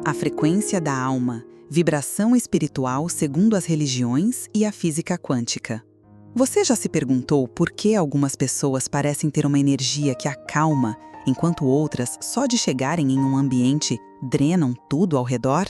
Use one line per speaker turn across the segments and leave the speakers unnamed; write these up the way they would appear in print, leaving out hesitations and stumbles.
A frequência da alma, vibração espiritual segundo as religiões e a física quântica. Você já se perguntou por que algumas pessoas parecem ter uma energia que acalma, enquanto outras, só de chegarem em um ambiente, drenam tudo ao redor?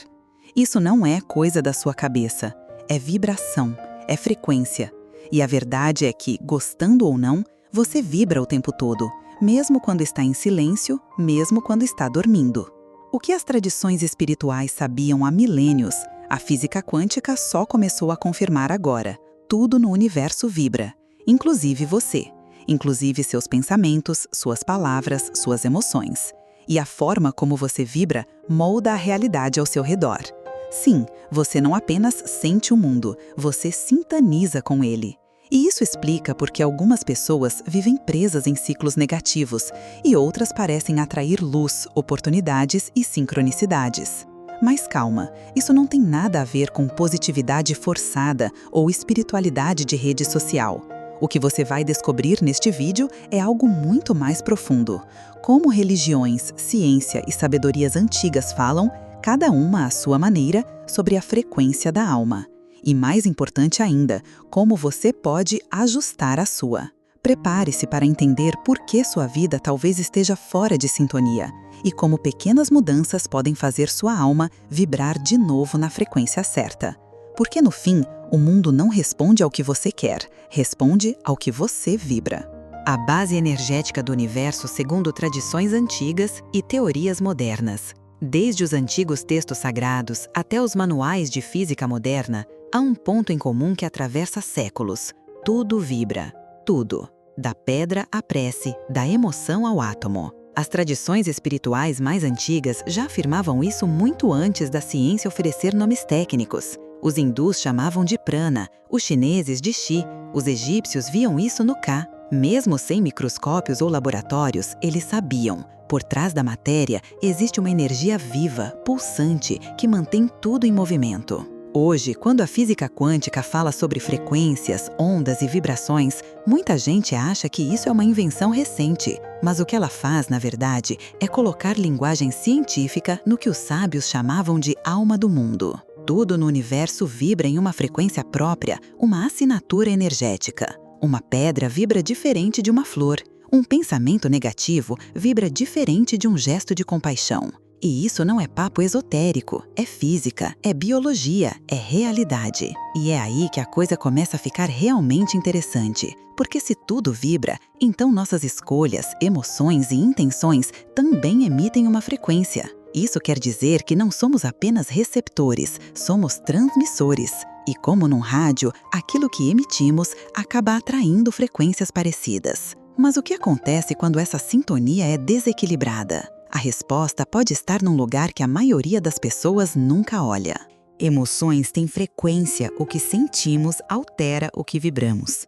Isso não é coisa da sua cabeça, é vibração, é frequência. E a verdade é que, gostando ou não, você vibra o tempo todo, mesmo quando está em silêncio, mesmo quando está dormindo. O que as tradições espirituais sabiam há milênios, a física quântica só começou a confirmar agora. Tudo no universo vibra, inclusive você, inclusive seus pensamentos, suas palavras, suas emoções. E a forma como você vibra molda a realidade ao seu redor. Sim, você não apenas sente o mundo, você sintoniza com ele. E isso explica porque algumas pessoas vivem presas em ciclos negativos e outras parecem atrair luz, oportunidades e sincronicidades. Mas calma, isso não tem nada a ver com positividade forçada ou espiritualidade de rede social. O que você vai descobrir neste vídeo é algo muito mais profundo. Como religiões, ciência e sabedorias antigas falam, cada uma à sua maneira, sobre a frequência da alma. E mais importante ainda, como você pode ajustar a sua. Prepare-se para entender por que sua vida talvez esteja fora de sintonia e como pequenas mudanças podem fazer sua alma vibrar de novo na frequência certa. Porque no fim, o mundo não responde ao que você quer, responde ao que você vibra. A base energética do universo segundo tradições antigas e teorias modernas. Desde os antigos textos sagrados até os manuais de física moderna, há um ponto em comum que atravessa séculos. Tudo vibra. Tudo. Da pedra à prece, da emoção ao átomo. As tradições espirituais mais antigas já afirmavam isso muito antes da ciência oferecer nomes técnicos. Os hindus chamavam de prana, os chineses de chi, os egípcios viam isso no Ka. Mesmo sem microscópios ou laboratórios, eles sabiam. Por trás da matéria existe uma energia viva, pulsante, que mantém tudo em movimento. Hoje, quando a física quântica fala sobre frequências, ondas e vibrações, muita gente acha que isso é uma invenção recente. Mas o que ela faz, na verdade, é colocar linguagem científica no que os sábios chamavam de alma do mundo. Tudo no universo vibra em uma frequência própria, uma assinatura energética. Uma pedra vibra diferente de uma flor. Um pensamento negativo vibra diferente de um gesto de compaixão. E isso não é papo esotérico, é física, é biologia, é realidade. E é aí que a coisa começa a ficar realmente interessante. Porque se tudo vibra, então nossas escolhas, emoções e intenções também emitem uma frequência. Isso quer dizer que não somos apenas receptores, somos transmissores. E como num rádio, aquilo que emitimos acaba atraindo frequências parecidas. Mas o que acontece quando essa sintonia é desequilibrada? A resposta pode estar num lugar que a maioria das pessoas nunca olha. Emoções têm frequência, o que sentimos altera o que vibramos.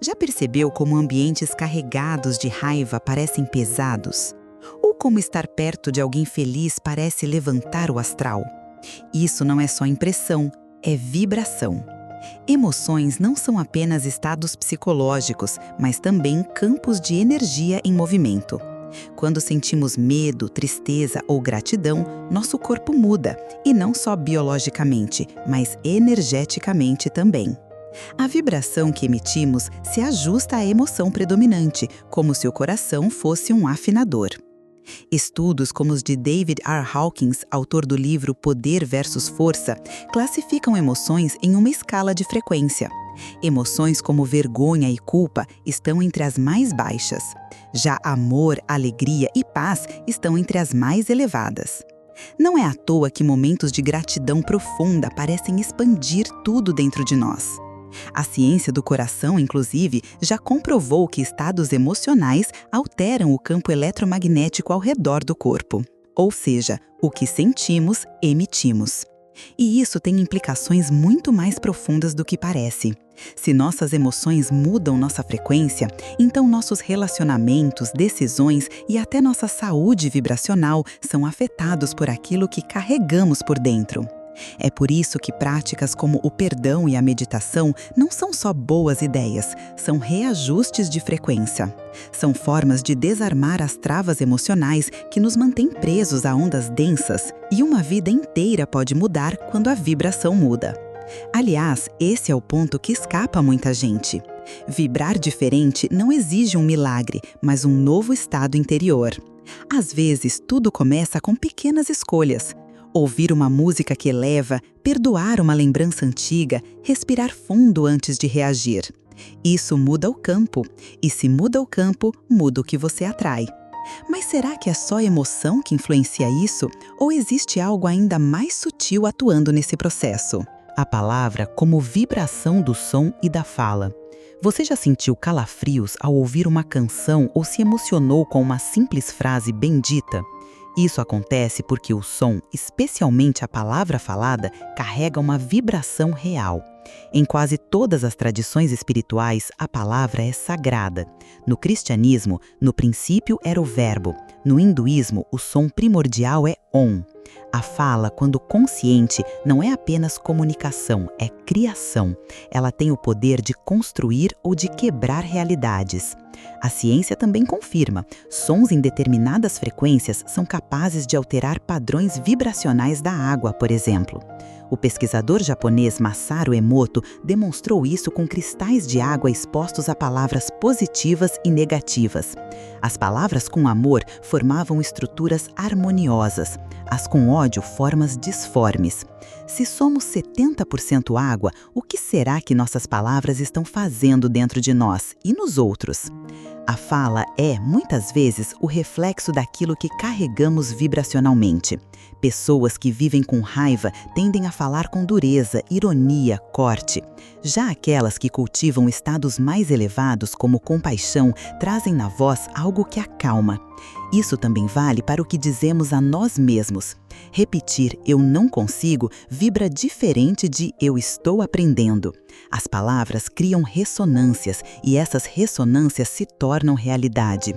Já percebeu como ambientes carregados de raiva parecem pesados? Ou como estar perto de alguém feliz parece levantar o astral? Isso não é só impressão, é vibração. Emoções não são apenas estados psicológicos, mas também campos de energia em movimento. Quando sentimos medo, tristeza ou gratidão, nosso corpo muda, e não só biologicamente, mas energeticamente também. A vibração que emitimos se ajusta à emoção predominante, como se o coração fosse um afinador. Estudos como os de David R. Hawkins, autor do livro Poder versus Força, classificam emoções em uma escala de frequência. Emoções como vergonha e culpa estão entre as mais baixas. Já amor, alegria e paz estão entre as mais elevadas. Não é à toa que momentos de gratidão profunda parecem expandir tudo dentro de nós. A ciência do coração, inclusive, já comprovou que estados emocionais alteram o campo eletromagnético ao redor do corpo. Ou seja, o que sentimos, emitimos. E isso tem implicações muito mais profundas do que parece. Se nossas emoções mudam nossa frequência, então nossos relacionamentos, decisões e até nossa saúde vibracional são afetados por aquilo que carregamos por dentro. É por isso que práticas como o perdão e a meditação não são só boas ideias, são reajustes de frequência. São formas de desarmar as travas emocionais que nos mantêm presos a ondas densas, e uma vida inteira pode mudar quando a vibração muda. Aliás, esse é o ponto que escapa a muita gente. Vibrar diferente não exige um milagre, mas um novo estado interior. Às vezes, tudo começa com pequenas escolhas. Ouvir uma música que eleva, perdoar uma lembrança antiga, respirar fundo antes de reagir. Isso muda o campo, e se muda o campo, muda o que você atrai. Mas será que é só emoção que influencia isso, ou existe algo ainda mais sutil atuando nesse processo? A palavra como vibração do som e da fala. Você já sentiu calafrios ao ouvir uma canção ou se emocionou com uma simples frase bendita? Isso acontece porque o som, especialmente a palavra falada, carrega uma vibração real. Em quase todas as tradições espirituais, a palavra é sagrada. No cristianismo, no princípio era o verbo. No hinduísmo, o som primordial é Om. A fala, quando consciente, não é apenas comunicação, é criação. Ela tem o poder de construir ou de quebrar realidades. A ciência também confirma, sons em determinadas frequências são capazes de alterar padrões vibracionais da água, por exemplo. O pesquisador japonês Masaru Emoto demonstrou isso com cristais de água expostos a palavras positivas e negativas. As palavras com amor formavam estruturas harmoniosas, as com ódio formas disformes. Se somos 70% água, o que será que nossas palavras estão fazendo dentro de nós e nos outros? A fala é, muitas vezes, o reflexo daquilo que carregamos vibracionalmente. Pessoas que vivem com raiva tendem a falar com dureza, ironia, corte. Já aquelas que cultivam estados mais elevados, como compaixão, trazem na voz algo que acalma. Isso também vale para o que dizemos a nós mesmos. Repetir "eu não consigo" vibra diferente de "eu estou aprendendo". As palavras criam ressonâncias e essas ressonâncias se tornam realidade.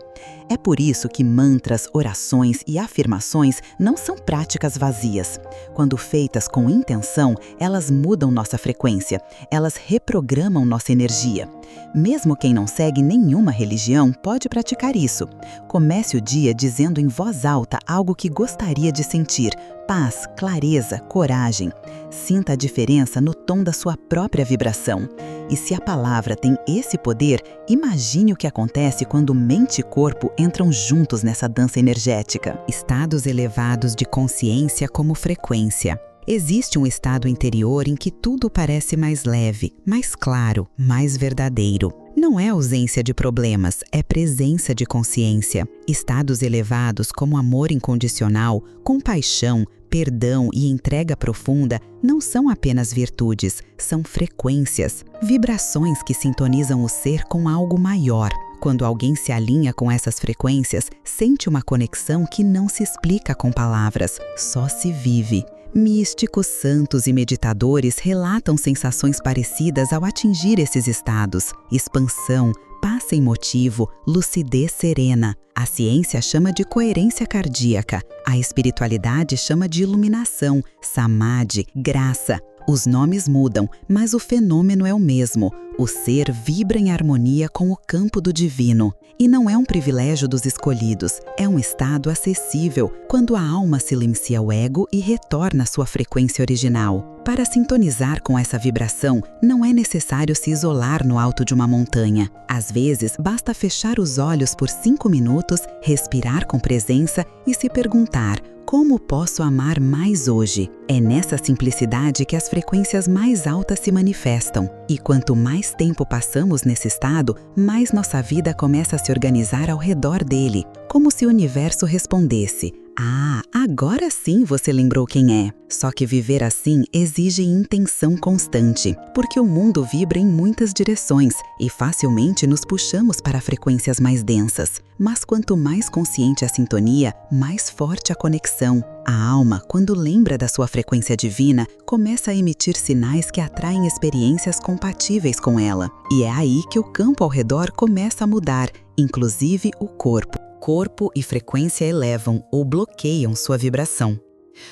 É por isso que mantras, orações e afirmações não são práticas vazias. Quando feitas com intenção, elas mudam nossa frequência, elas reprogramam nossa energia. Mesmo quem não segue nenhuma religião pode praticar isso. Comece o dia dizendo em voz alta algo que gostaria de sentir: paz, clareza, coragem. Sinta a diferença no tom da sua própria vibração. E se a palavra tem esse poder, imagine o que acontece quando mente e corpo entram juntos nessa dança energética. Estados elevados de consciência como frequência. Existe um estado interior em que tudo parece mais leve, mais claro, mais verdadeiro. Não é ausência de problemas, é presença de consciência. Estados elevados como amor incondicional, compaixão, perdão e entrega profunda não são apenas virtudes, são frequências, vibrações que sintonizam o ser com algo maior. Quando alguém se alinha com essas frequências, sente uma conexão que não se explica com palavras, só se vive. Místicos, santos e meditadores relatam sensações parecidas ao atingir esses estados: expansão, paz sem motivo, lucidez serena. A ciência chama de coerência cardíaca, a espiritualidade chama de iluminação, samadhi, graça. Os nomes mudam, mas o fenômeno é o mesmo. O ser vibra em harmonia com o campo do divino. E não é um privilégio dos escolhidos, é um estado acessível, quando a alma silencia o ego e retorna à sua frequência original. Para sintonizar com essa vibração, não é necessário se isolar no alto de uma montanha. Às vezes, basta fechar os olhos por 5 minutos, respirar com presença e se perguntar: como posso amar mais hoje? É nessa simplicidade que as frequências mais altas se manifestam. E quanto mais tempo passamos nesse estado, mais nossa vida começa a se organizar ao redor dele, como se o universo respondesse: ah, agora sim você lembrou quem é. Só que viver assim exige intenção constante, porque o mundo vibra em muitas direções e facilmente nos puxamos para frequências mais densas. Mas quanto mais consciente a sintonia, mais forte a conexão. A alma, quando lembra da sua frequência divina, começa a emitir sinais que atraem experiências compatíveis com ela. E é aí que o campo ao redor começa a mudar, inclusive o corpo. Corpo e frequência elevam ou bloqueiam sua vibração.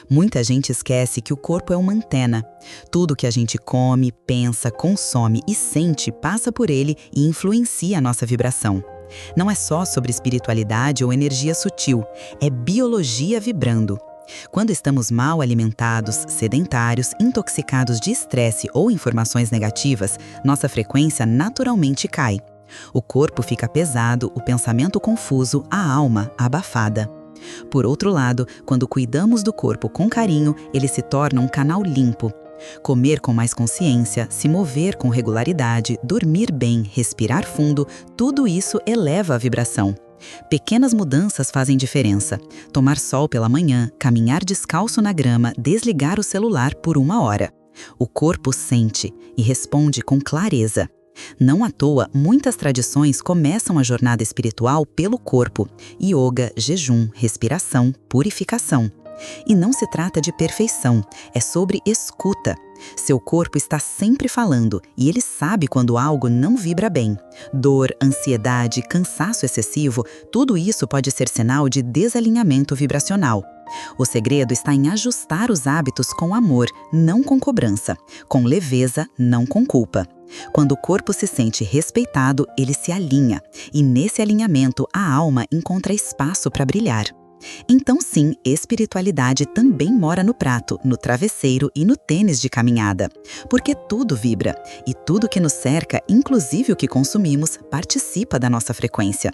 Muita gente esquece que o corpo é uma antena. Tudo que a gente come, pensa, consome e sente passa por ele e influencia a nossa vibração. Não é só sobre espiritualidade ou energia sutil, é biologia vibrando. Quando estamos mal alimentados, sedentários, intoxicados de estresse ou informações negativas, nossa frequência naturalmente cai. O corpo fica pesado, o pensamento confuso, a alma abafada. Por outro lado, quando cuidamos do corpo com carinho, ele se torna um canal limpo. Comer com mais consciência, se mover com regularidade, dormir bem, respirar fundo, tudo isso eleva a vibração. Pequenas mudanças fazem diferença. Tomar sol pela manhã, caminhar descalço na grama, desligar o celular por 1 hora. O corpo sente e responde com clareza. Não à toa, muitas tradições começam a jornada espiritual pelo corpo: yoga, jejum, respiração, purificação. E não se trata de perfeição, é sobre escuta. Seu corpo está sempre falando e ele sabe quando algo não vibra bem. Dor, ansiedade, cansaço excessivo, tudo isso pode ser sinal de desalinhamento vibracional. O segredo está em ajustar os hábitos com amor, não com cobrança, com leveza, não com culpa. Quando o corpo se sente respeitado, ele se alinha, e nesse alinhamento a alma encontra espaço para brilhar. Então sim, espiritualidade também mora no prato, no travesseiro e no tênis de caminhada. Porque tudo vibra, e tudo que nos cerca, inclusive o que consumimos, participa da nossa frequência.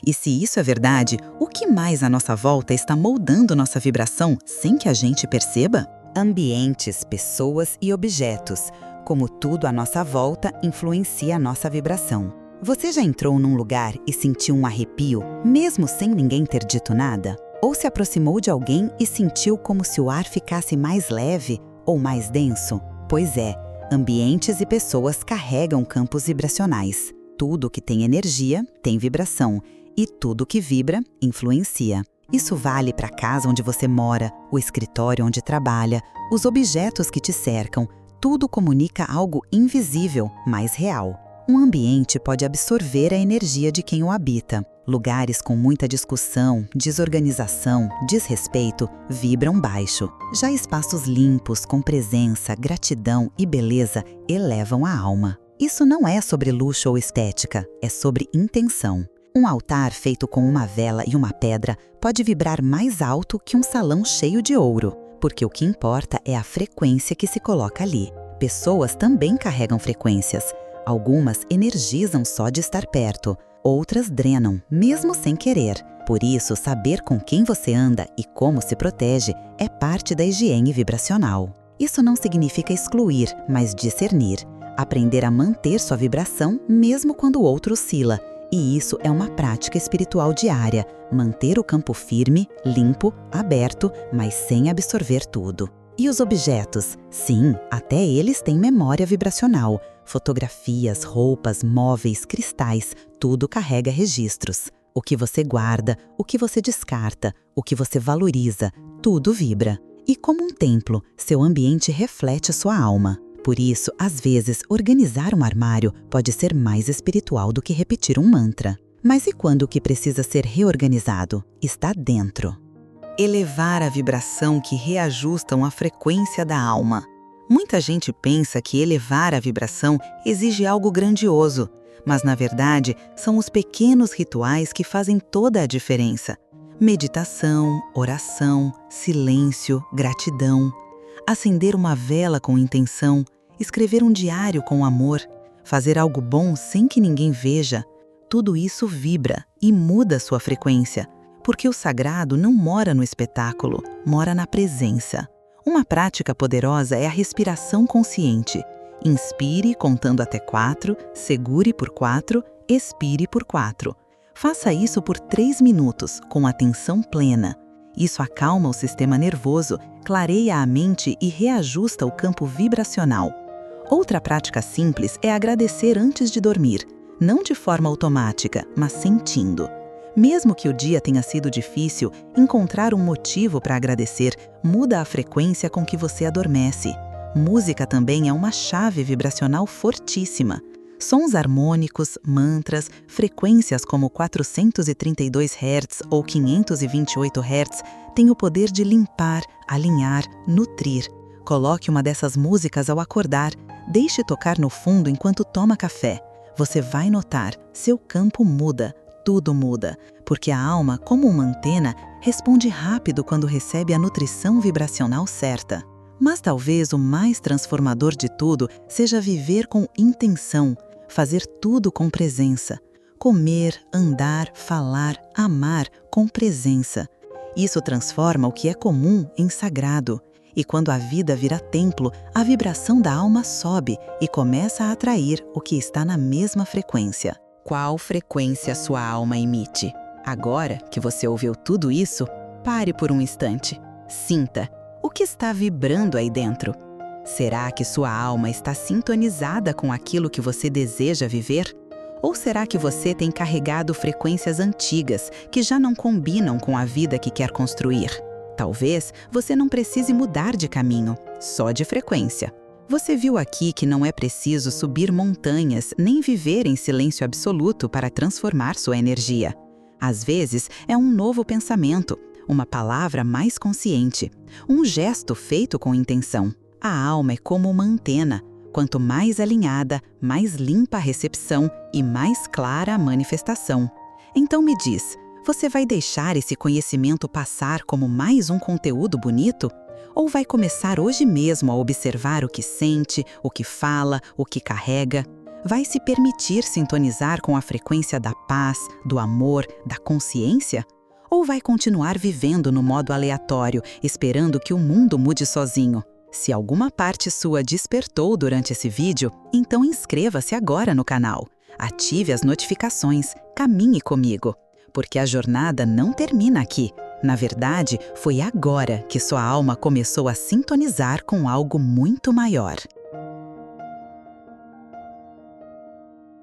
E se isso é verdade, o que mais à nossa volta está moldando nossa vibração sem que a gente perceba? Ambientes, pessoas e objetos. Como tudo à nossa volta influencia a nossa vibração. Você já entrou num lugar e sentiu um arrepio, mesmo sem ninguém ter dito nada? Ou se aproximou de alguém e sentiu como se o ar ficasse mais leve ou mais denso? Pois é, ambientes e pessoas carregam campos vibracionais. Tudo que tem energia tem vibração, e tudo que vibra influencia. Isso vale para a casa onde você mora, o escritório onde trabalha, os objetos que te cercam. Tudo comunica algo invisível, mas real. Um ambiente pode absorver a energia de quem o habita. Lugares com muita discussão, desorganização, desrespeito, vibram baixo. Já espaços limpos, com presença, gratidão e beleza, elevam a alma. Isso não é sobre luxo ou estética, é sobre intenção. Um altar feito com uma vela e uma pedra pode vibrar mais alto que um salão cheio de ouro, porque o que importa é a frequência que se coloca ali. Pessoas também carregam frequências. Algumas energizam só de estar perto, outras drenam, mesmo sem querer. Por isso, saber com quem você anda e como se protege é parte da higiene vibracional. Isso não significa excluir, mas discernir. Aprender a manter sua vibração mesmo quando o outro oscila. E isso é uma prática espiritual diária, manter o campo firme, limpo, aberto, mas sem absorver tudo. E os objetos? Sim, até eles têm memória vibracional. Fotografias, roupas, móveis, cristais, tudo carrega registros. O que você guarda, o que você descarta, o que você valoriza, tudo vibra. E como um templo, seu ambiente reflete a sua alma. Por isso, às vezes, organizar um armário pode ser mais espiritual do que repetir um mantra. Mas e quando o que precisa ser reorganizado está dentro? Elevar a vibração que reajustam a frequência da alma. Muita gente pensa que elevar a vibração exige algo grandioso, mas na verdade são os pequenos rituais que fazem toda a diferença. Meditação, oração, silêncio, gratidão. Acender uma vela com intenção, escrever um diário com amor, fazer algo bom sem que ninguém veja, tudo isso vibra e muda sua frequência, porque o sagrado não mora no espetáculo, mora na presença. Uma prática poderosa é a respiração consciente. Inspire contando até 4, segure por 4, expire por 4. Faça isso por 3 minutos, com atenção plena. Isso acalma o sistema nervoso, clareia a mente e reajusta o campo vibracional. Outra prática simples é agradecer antes de dormir, não de forma automática, mas sentindo. Mesmo que o dia tenha sido difícil, encontrar um motivo para agradecer muda a frequência com que você adormece. Música também é uma chave vibracional fortíssima. Sons harmônicos, mantras, frequências como 432 Hz ou 528 Hz têm o poder de limpar, alinhar, nutrir. Coloque uma dessas músicas ao acordar, deixe tocar no fundo enquanto toma café. Você vai notar, seu campo muda, tudo muda, porque a alma, como uma antena, responde rápido quando recebe a nutrição vibracional certa. Mas talvez o mais transformador de tudo seja viver com intenção, fazer tudo com presença. Comer, andar, falar, amar com presença. Isso transforma o que é comum em sagrado. E quando a vida vira templo, a vibração da alma sobe e começa a atrair o que está na mesma frequência. Qual frequência sua alma emite? Agora que você ouviu tudo isso, pare por um instante. Sinta. O que está vibrando aí dentro? Será que sua alma está sintonizada com aquilo que você deseja viver? Ou será que você tem carregado frequências antigas que já não combinam com a vida que quer construir? Talvez você não precise mudar de caminho, só de frequência. Você viu aqui que não é preciso subir montanhas nem viver em silêncio absoluto para transformar sua energia. Às vezes, é um novo pensamento, uma palavra mais consciente, um gesto feito com intenção. A alma é como uma antena. Quanto mais alinhada, mais limpa a recepção e mais clara a manifestação. Então me diz, você vai deixar esse conhecimento passar como mais um conteúdo bonito? Ou vai começar hoje mesmo a observar o que sente, o que fala, o que carrega? Vai se permitir sintonizar com a frequência da paz, do amor, da consciência? Ou vai continuar vivendo no modo aleatório, esperando que o mundo mude sozinho? Se alguma parte sua despertou durante esse vídeo, então inscreva-se agora no canal. Ative as notificações, caminhe comigo. Porque a jornada não termina aqui. Na verdade, foi agora que sua alma começou a sintonizar com algo muito maior.